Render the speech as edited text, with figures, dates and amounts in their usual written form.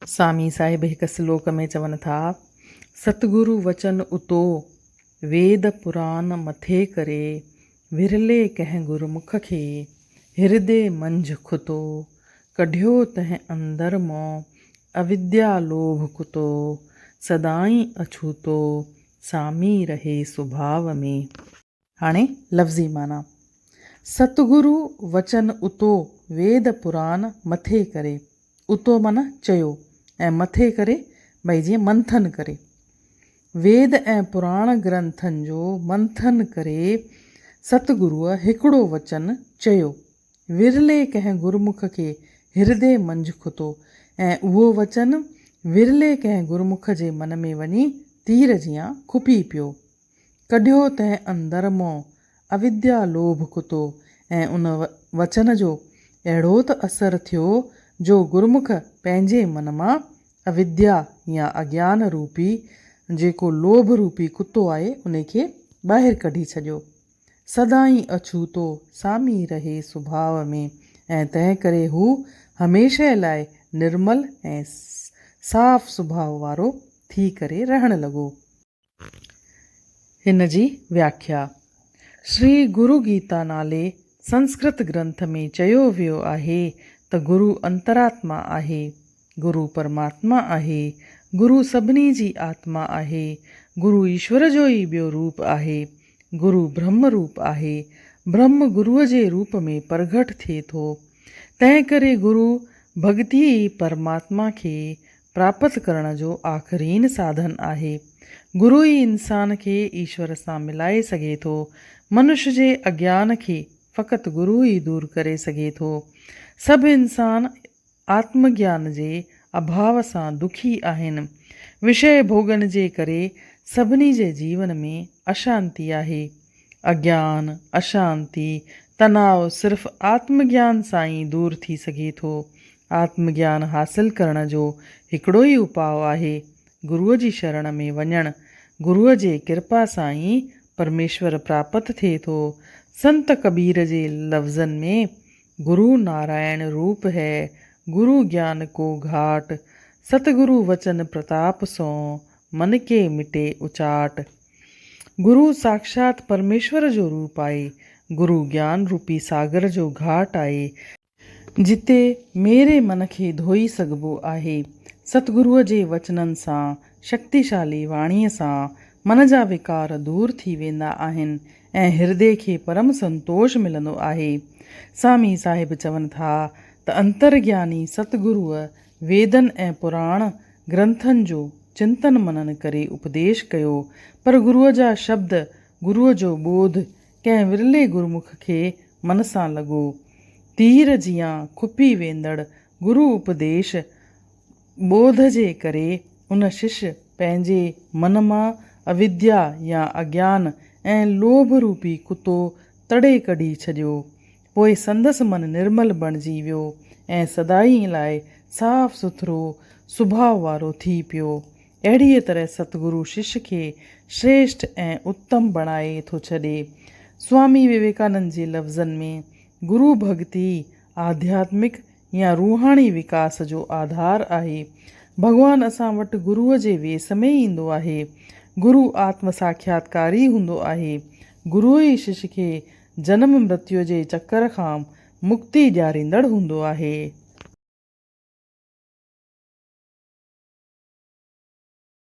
स्वामी साहिब हिकु श्लोक में चवनि था, सतगुरु वचन उतो वेद पुराण मथे करे, विरले कंहिं गुरमुख खे हृदय मंझ खुतो, कढियो तंहिं अंदर मों अविद्या लोभ कुतो, सदाई अछूतो सामी रहे सुभाव में। हाणे लफ़्ज़ी माना, सतगुरु वचन उतो वेद पुराण मथे करे, उतो माना चयो ऐं मथे करे भई जीअं मंथन करे, वेद ऐं पुराण ग्रंथनि जो मंथन करे सतगुरुअ हिकिड़ो वचन चयो, विरले कंहिं गुरमुख खे हृदय मंझ खुतो, ऐं उहो वचन विरले कंहिं गुरमुख जे मन में वञी तीर जियां खुपी पियो, कढियो तंहिं अंदर मों अविद्या लोभ कुतो, ऐं उन वचन जो अहिड़ो त असरु थियो जो गुरमुख पंहिंजे मन मां अविद्या या अज्ञान रूपी जेको लोभ रूपी कुतो आहे उन खे ॿाहिरि कढी छॾियो। सदाई अछूतो सामी रहे सुभाव में, ऐं तंहिं करे हू हमेशह लाइ निर्मल ऐं साफ़ सुभाव वारो थी करे रहण लॻो। हिन जी व्याख्या, श्री गुरु गीता नाले संस्कृत ग्रंथ में चयो वियो आहे त गुरु अंतरात्मा आहे, गुरु परमात्मा आहे, गुरु सभिनी जी आत्मा आहे, गुरु ईश्वर जो ई ॿियो रूप आहे, गुरु ब्रह्म रूप आहे, ब्रह्म गुरुअ जे रूप में प्रगट थिए थो। तंहिं करे गुरु भक्ति परमात्मा खे प्राप्त करण जो आख़िरीन साधन आहे। गुरु ई इंसान खे ईश्वर सां मिलाए सघे थो। मनुष्य जे अज्ञान खे फ़क़ति गुरु ई दूर करे सघे थो। सभु इंसान आत्मज्ञान जे अभाव सां दुखी आहिनि। विषय भोगन जे करे सभिनी जे जीवन में अशांति आहे। अज्ञान, अशांति, तनाव सिर्फ़ु आत्मज्ञान सां ई दूर थी सघे थो। आत्मज्ञान हासिल करण जो हिकिड़ो ई उपाउ आहे गुरुअ जी शरण में वञणु। गुरुअ जे कृपा सां ई परमेश्वर प्राप्त थिए थो। संत कबीर जे लफ़्ज़नि में, गुरु नारायण रूप है, गुरु ज्ञान को घाट, सतगुरु वचन प्रताप सो मन के मिटे उचाट। गुरु साक्षात परमेश्वर जो रूप आहे। गुरु ज्ञान रूपी सागर जो घाट आहे, जिते मेरे मन खे धोई सघिबो आहे। सतगुरुअ जे वचननि सां, शक्तिशाली वाणीअ सां मन जा विकार दूर थी वेंदा आहिनि ऐं हृदय खे परम संतोष मिलंदो आहे। स्वामी साहिब चवनि था त अंतर्ज्ञानी सतगुरुअ वेदनि ऐं पुराण ग्रंथनि जो चिंतन मनन करे उपदेश कयो, पर गुरुअ जा शब्द, गुरुअ जो बोध कंहिं विरले गुरमुख खे मन सां लॻो। तीर जियां खुपी वेंदड़ गुरु उपदेश बोध जे करे उन शिष्य पंहिंजे मन मां अविद्या या अज्ञान ऐं लोभ रूपी कुतो तड़े कढी छॾियो। पोइ संदसि मन निर्मल बणिजी वियो ऐं सदाई लाइ साफ़ सुथरो सुभाउ वारो थी पियो। अहिड़ीअ तरह सतगुरु शिष्य खे श्रेष्ठ ऐं उत्तम बणाए थो छॾे। स्वामी विवेकानंद जे लफ़्ज़नि में, गुरु भक्ति आध्यात्मिक या रूहाणी विकास जो आधार आहे। भॻवानु असां वटि गुरुअ जे वेस में ईंदो आहे। गुरु आत्म साक्षात्कारी हूंदो आहे। गुरुअ ई शिष्य खे जनम मृत्यु जे चकर खां मुक्ति ॾियारींदड़ हूंदो आहे।